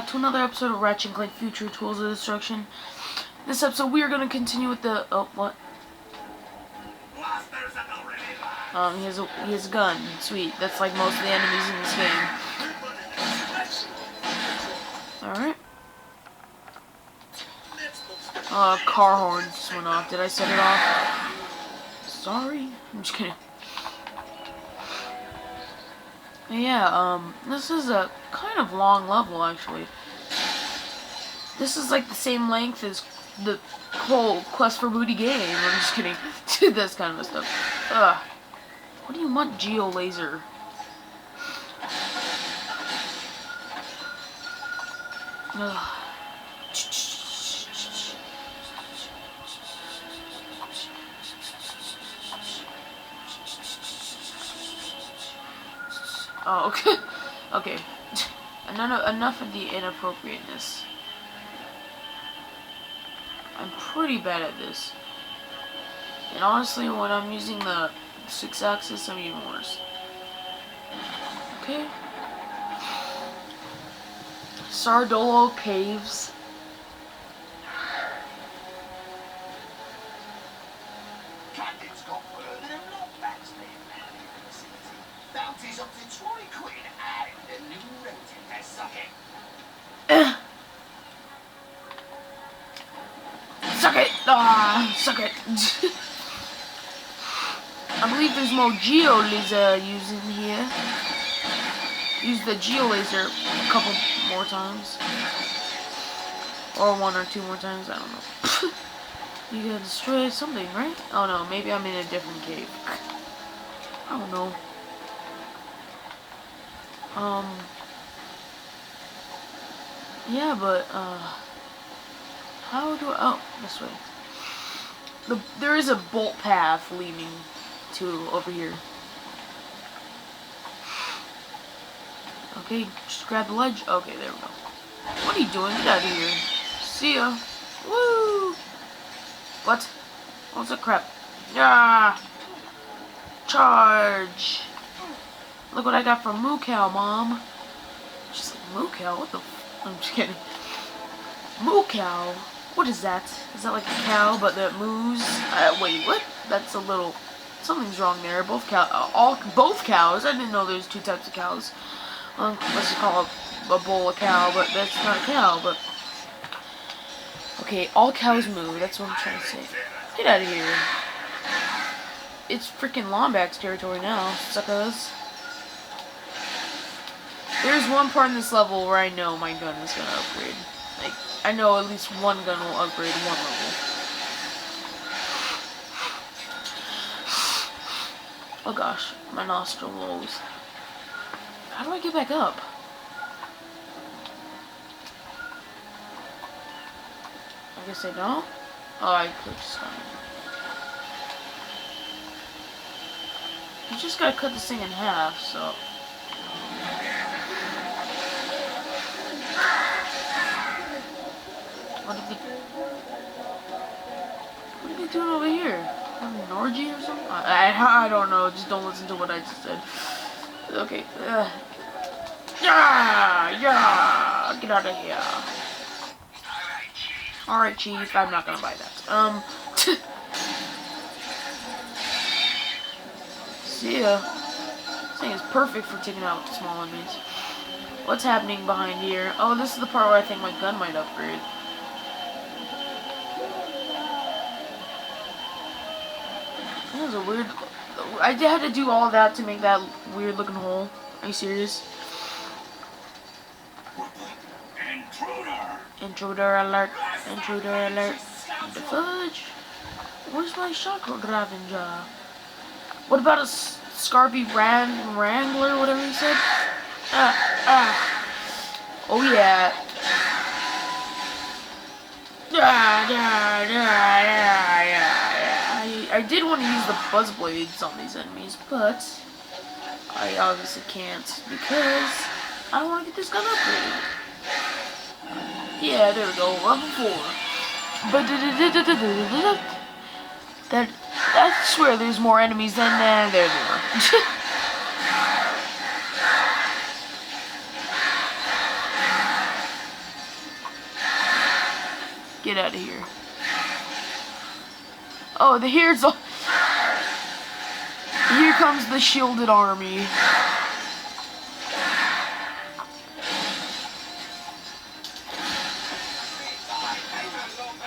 to another episode of Ratchet and Clank Future Tools of Destruction. This episode we are going to continue with the... Oh, what? He has a gun. Sweet. That's like most of the enemies in this game. Alright. Car horn just went off. Did I set it off? Sorry. I'm just kidding. Yeah, this is a kind of long level, actually. This is like the same length as the whole Quest for Booty game. I'm just kidding. This kind of stuff. Ugh. What do you want, Geo Laser? Ugh. Oh, okay. Okay. Enough of the inappropriateness. I'm pretty bad at this. And honestly, when I'm using the 6-axis, I'm even worse. Okay. Sardolo Caves. Suck it! Ah, suck it! I believe there's more Geo Laser using here. Use the Geo Laser a couple more times. Or 1 or 2 more times, I don't know. You gotta destroy something, right? Oh no, maybe I'm in a different cave. I don't know. Yeah, but, how do I... Oh, this way. There is a bolt path leading to over here. Okay, just grab the ledge. Okay, there we go. What are you doing? Get out of here. See ya. Woo! What? What's that crap? Ah! Charge! Look what I got from Moo Cow, Mom. She's like, Moo Cow? What the f... I'm just kidding. Moo Cow? What is that? Is that like a cow, but that moos? Wait, what? That's a little... Something's wrong there. Both cows. I didn't know there's 2 types of cows. Let's just call a bull a cow, but that's not a cow, but... Okay, all cows moo. That's what I'm trying to say. Get out of here. It's freaking Lombax territory now, suckers. There's one part in this level where I know my gun is gonna upgrade. Like, I know at least one gun will upgrade one level. Oh gosh, my nostril rolls. How do I get back up? I guess I don't. Oh, I clicked stun. You just gotta cut this thing in half, so... What are they doing over here? An orgy or something? I don't know. Just don't listen to what I just said. Okay. Yeah! Get out of here. Alright, Chief. I'm not gonna buy that. See ya. This thing is perfect for taking out small enemies. What's happening behind here? Oh, this is the part where I think my gun might upgrade. That was a weird... I had to do all that to make that weird looking hole. Are you serious? Intruder alert. Intruder alert. The fudge. Where's my shotgun grabbing jar? What about a Scarpy Wrangler, whatever he said? Oh yeah. I did want to use the buzz blades on these enemies, but I obviously can't because I want to get this gun upgraded. Yeah, there we go, level 4. But I swear there's more enemies than there were. Get out of here. Oh, here's all. Here comes the shielded army.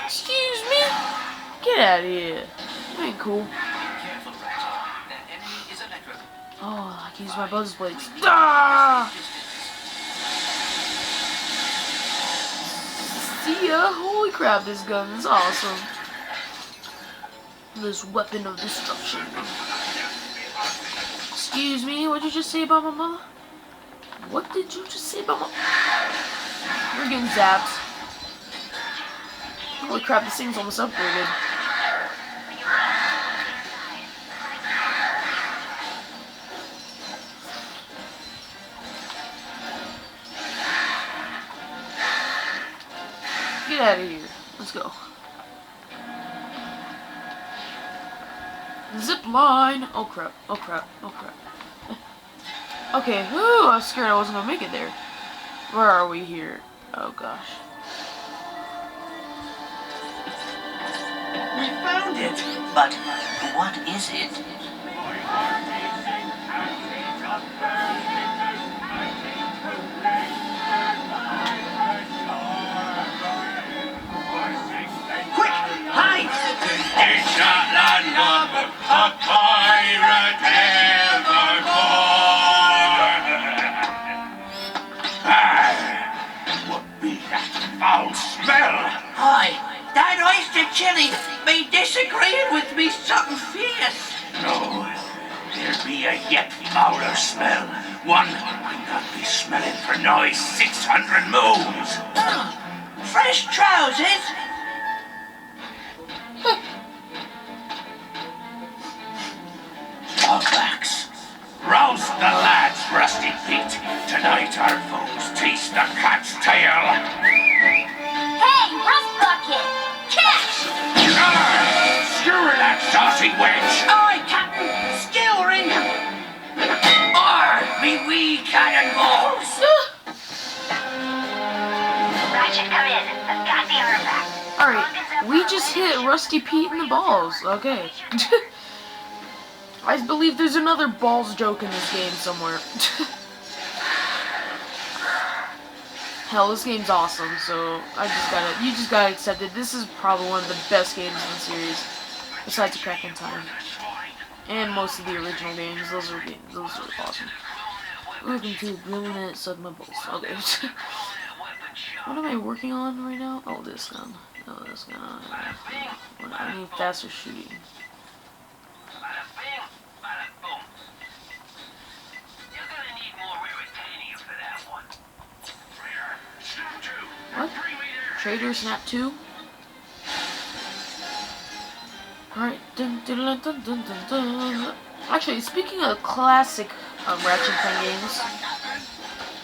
Excuse me? Get out of here. That ain't cool. Oh, I can use my buzz blades. Ah! See ya! Holy crap, this gun is awesome. This weapon of destruction. Excuse me, what did you just say about my mother? What did you just say about my... We're getting zapped. Holy crap, this thing's almost upgraded. Get out of here. Let's go. Zip line. Oh crap. Oh crap. Oh crap. Okay. Whew, I was scared I wasn't gonna make it there. Where are we here? Oh gosh. We found it, but what is it? Quick, hide! It's not land of a pirate evermore. What be that foul smell? Hi, that oyster chili be disagreeing with me something fierce. No, there be a yet fouler smell. One would not be smelling for noise 600 moons. Oh, fresh trousers? Doglax, rouse the lads, Rusty Pete. Tonight our foes taste the cat's tail. Hey, Rust Bucket! Catch! Skewer that saucy wench! Aye, Captain, skewering. Me wee cannonballs! Ratchet, come in. I've got the artifact. Alright, we just hit Rusty Pete in the balls. Okay. I believe there's another balls joke in this game somewhere. Hell, this game's awesome, so you just gotta accept it. This is probably one of the best games in the series, besides Crack in Time. And most of the original games, those are awesome. Welcome to Grilling It, Suck My Balls. Okay. What am I working on right now? Oh, this gun. Oh, this gun. I need faster shooting. What? Trader Snap 2? Alright. Dun, dun, dun, dun, dun, dun, dun. Actually, speaking of classic Ratchet and Clank games,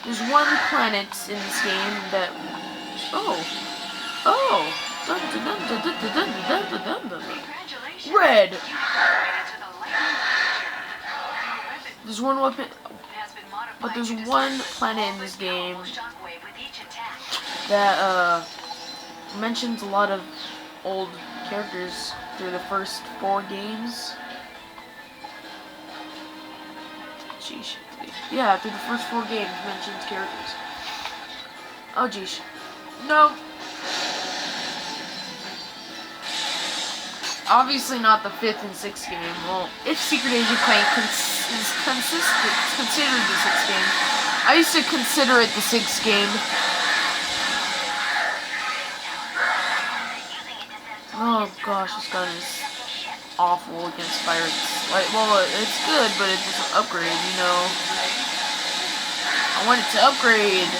there's one planet in this game that... Oh! Dun, dun, dun, dun, dun, dun, dun, dun, dun, dun. Red! There's one weapon... But there's one planet in this game that mentions a lot of old characters through the first 4 games. Jeez. Yeah, through the first 4 games mentions characters. Oh jeez. No. Obviously not the 5th and 6th game. Well, if Secret Agent Clank is considered the 6th game, I used to consider it the 6th game. Oh gosh, this gun is awful against pirates. Like, well, it's good, but it doesn't upgrade, you know. I want it to upgrade.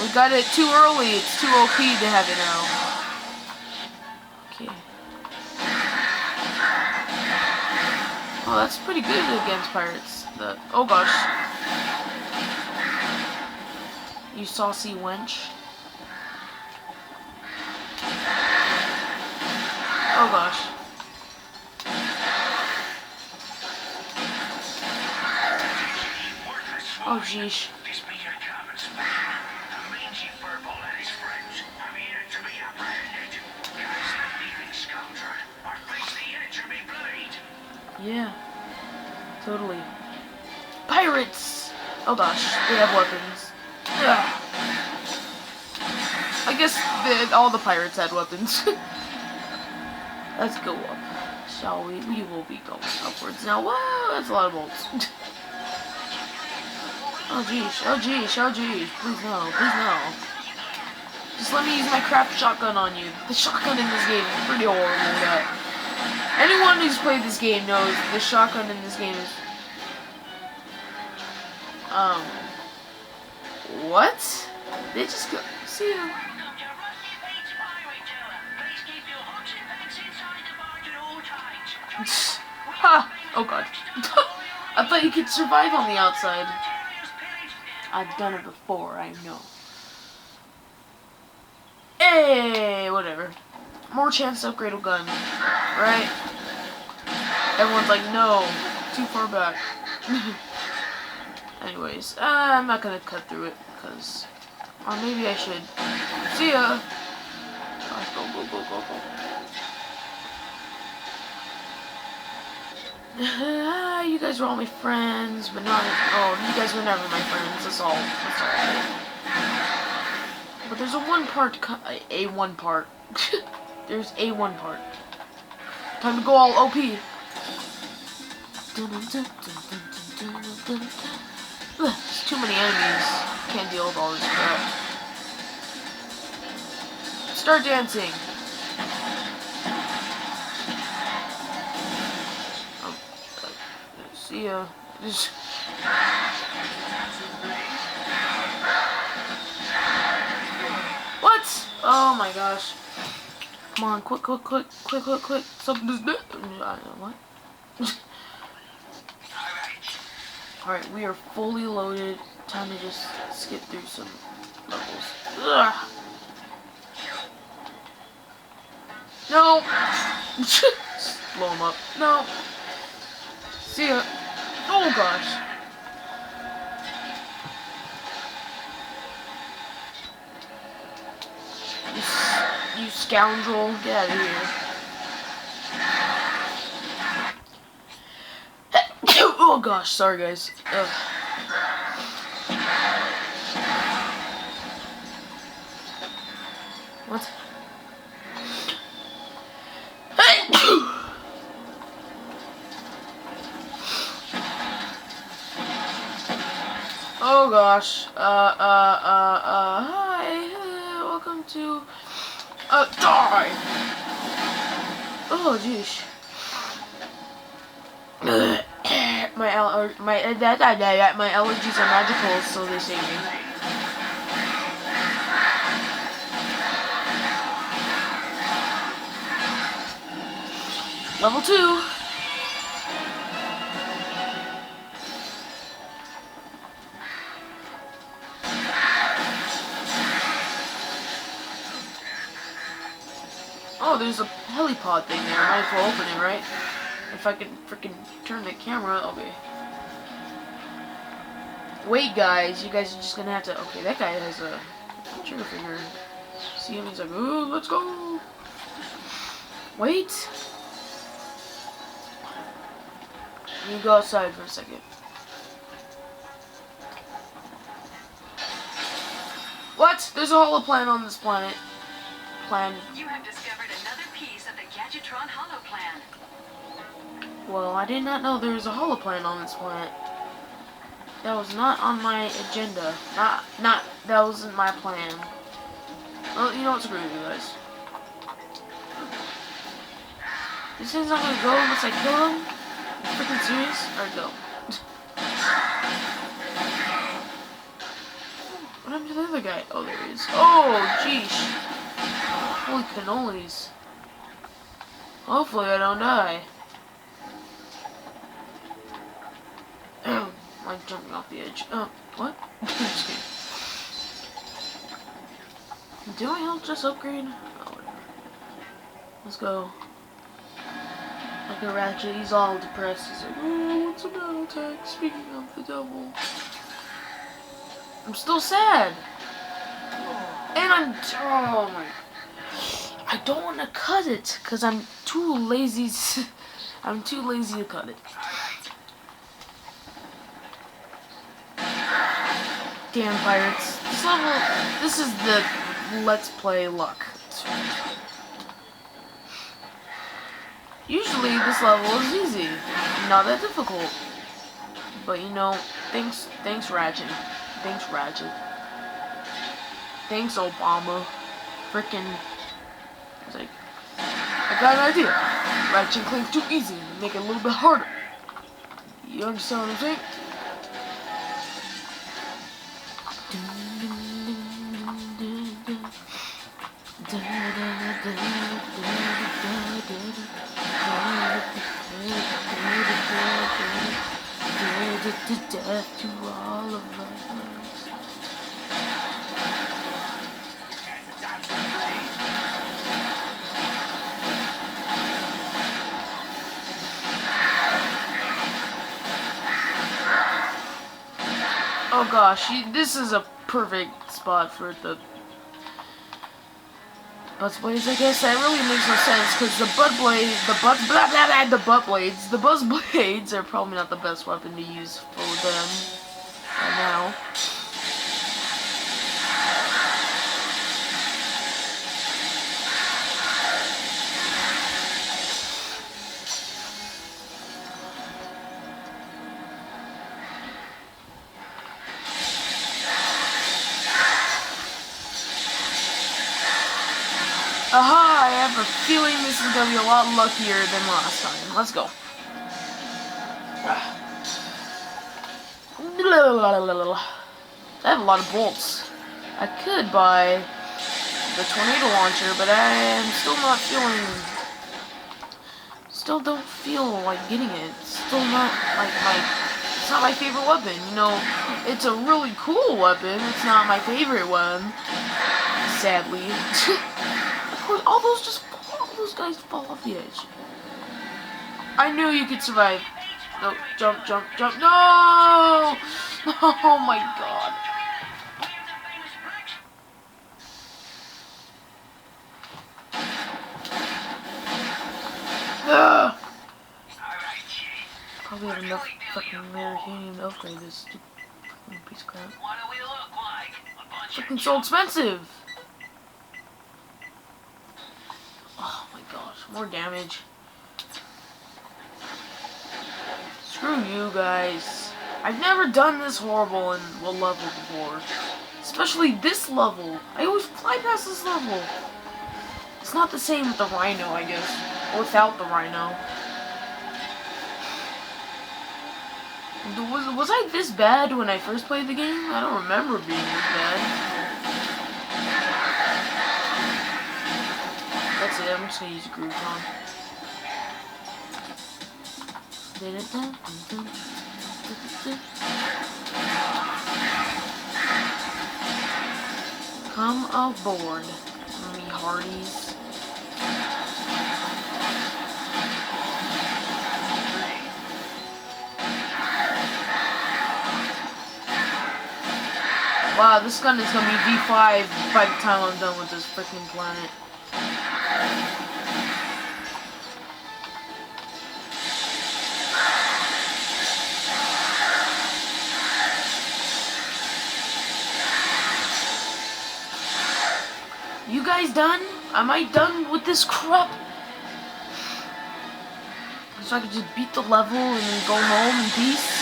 We got it too early. It's too OP to have it now. Okay. Oh, that's pretty good against pirates. Oh gosh. You saucy wench. Oh gosh. Oh jeez. Yeah. Totally. Pirates! Oh gosh, they have weapons. Ugh. I guess all the pirates had weapons. Let's go up, shall we? We will be going upwards now. Whoa, that's a lot of bolts. Oh jeez, oh jeez, oh jeez. Please no, please no. Just let me use my crap shotgun on you. The shotgun in this game is pretty horrible. Anyone who's played this game knows the shotgun in this game is... What? They just go... See ya. Ha! Oh god. I thought you could survive on the outside. I've done it before, I know. Hey, whatever. More chance to upgrade a gun, right? Everyone's like, no, too far back. Anyways, I'm not gonna cut through it, because... Or maybe I should. See ya! Gosh, go, go, go, go, go. You guys were all my friends, but not... Oh, you guys were never my friends, that's all. That's all. But there's a one part... A one part. There's a one part. Time to go all OP. There's too many enemies. Can't deal with all this crap. Start dancing. Oh, see ya. What? Oh my gosh. Come on, quick, quick, quick, quick, quick, quick. Something is dead. What? Alright, we are fully loaded. Time to just skip through some levels. Ugh. No! Blow him up. No! See ya. Oh gosh. You scoundrel. Get out of here. Oh gosh, sorry guys. Ugh. What? Oh gosh. Hi. Welcome to die. Oh jeez. My allergies are magical, so they say me. Level 2. Oh, there's a helipod thing there. Might as well open it, right? If I can freaking turn the camera, I'll be... Wait, guys. You guys are just gonna have to... Okay, that guy has a trigger finger. See him? He's like, ooh, let's go. Wait. Let me go outside for a second. What? There's a holoplan on this planet. You have discovered another piece of the Gadgetron holoplan. Well, I did not know there was a holoplan on this planet. That was not on my agenda. That wasn't my plan. Well, you know what? Screw you guys. This thing's not gonna go unless I kill him? Are you freaking serious? Alright, go. What happened to the other guy? Oh, there he is. Oh, jeez. Holy cannolis. Hopefully I don't die. I'm jumping off the edge. What? Just kidding. Did my health just upgrade? Oh, whatever. Let's go. Like a Ratchet, he's all depressed. He's like, oh, what's a battle tag? Speaking of the devil. I'm still sad. And I'm... Oh my... I don't want to cut it, because I'm too lazy I'm too lazy to cut it. Damn pirates. This level, this is the Let's Play luck. Usually this level is easy, not that difficult. But you know, thanks Ratchet. Thanks Ratchet. Thanks Obama. Frickin'. It's like, I got an idea. Ratchet and Clank's too easy. Make it a little bit harder. You understand what I'm saying? Death to all of us. Oh gosh, this is a perfect spot for the Buzz Blades, I guess. That really makes no sense because the Buzz Blades are probably not the best weapon to use for them right now. Aha! I have a feeling this is gonna be a lot luckier than last time. Let's go. I have a lot of bolts. I could buy the tornado launcher, but I am still not feeling. Still don't feel like getting it. Still not like it's not my favorite weapon. You know, it's a really cool weapon. It's not my favorite one, sadly. All those guys fall off the edge. I knew you could survive. No, jump, jump, jump. No! Oh my god. Ugh. Probably have enough fucking rare helium to upgrade this stupid piece of crap. Fucking so expensive. Oh my gosh, more damage. Screw you guys. I've never done this horrible in a level before. Especially this level. I always fly past this level. It's not the same with the Rhino, I guess. Or without the Rhino. Was I this bad when I first played the game? I don't remember being this bad. That's it, I'm just gonna use a Groupon. Come aboard, me hearties. Wow, this gun is gonna be V5 by the time I'm done with this freaking planet. You guys done? Am I done with this crap? So I could just beat the level and then go home in peace?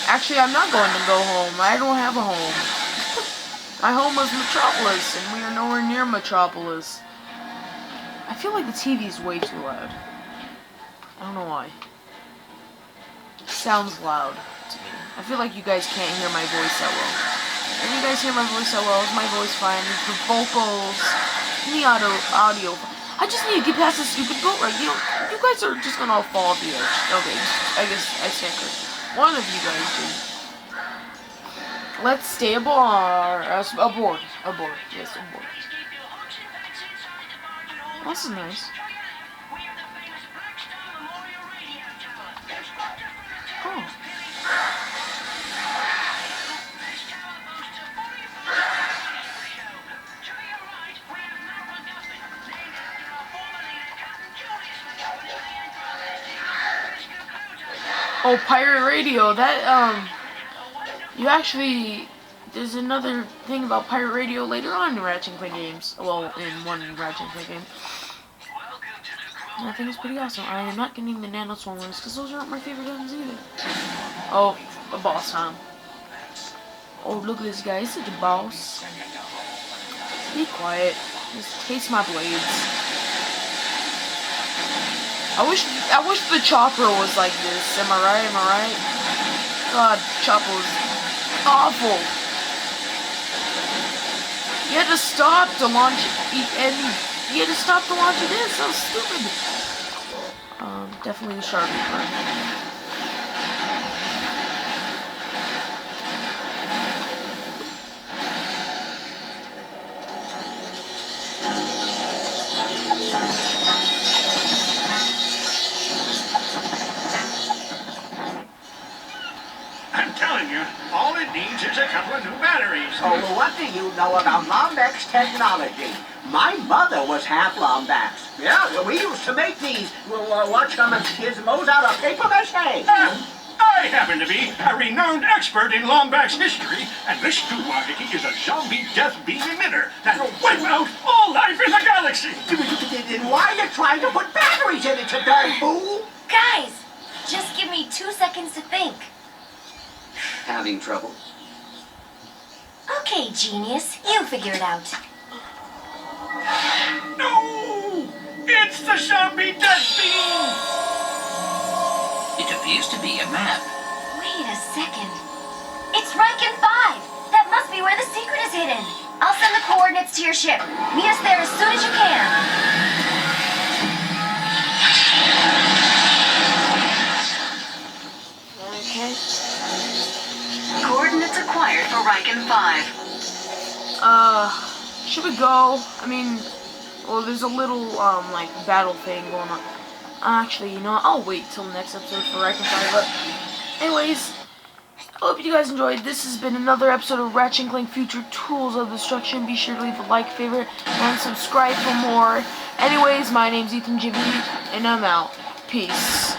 Actually, I'm not going to go home. I don't have a home. My home was Metropolis, and we are nowhere near Metropolis. I feel like the TV is way too loud. I don't know why. It sounds loud to me. I feel like you guys can't hear my voice that well. If you guys hear my voice that well, is my voice fine? The vocals, the audio. I just need to get past this stupid boat right. You guys are just gonna all fall off the edge. Okay, I guess I stand corrected. One of you guys do. Let's stay aboard. Aboard. Yes, aboard. This is nice. Oh. Oh, pirate radio. That you actually. There's another thing about pirate radio later on in Ratchet and Clank games. Well, in one Ratchet and Clank game. And I think it's pretty awesome. I am not getting the nano swarm ones because those aren't my favorite guns either. Oh, a boss time. Oh, look at this guy. He's such a boss. Be quiet. Just taste my blades. I wish the chopper was like this. Am I right? Am I right? God, chopper was awful. You had to stop to launch it, and you had to stop to launch it in. So stupid. Definitely the Shark Reaper. I'm telling you, all it needs is a couple of new batteries. Oh, what do you know about Lombax technology? My mother was half Lombax. Yeah, we used to make these, gizmos out of paper mache. I happen to be a renowned expert in Lombax history, and this Duwagi is a zombie death beam emitter that'll wipe out all life in the galaxy. Then why are you trying to put batteries in it, you darn fool? Guys, just give me 2 seconds to think. Having trouble? Okay, genius, you figure it out. No! It's the zombie death beam! It appears to be a map. Wait a second. It's Riken 5! That must be where the secret is hidden. I'll send the coordinates to your ship. Meet us there as soon as you can. Okay. Coordinates acquired for Riken 5. Should we go? I mean, well, there's a little, like, battle thing going on. Actually, you know what? I'll wait till next episode for Riken 5, but anyways, I hope you guys enjoyed. This has been another episode of Ratchet and Clank Future Tools of Destruction. Be sure to leave a like, favorite, and subscribe for more. Anyways, my name's Ethan Jimmy, and I'm out. Peace.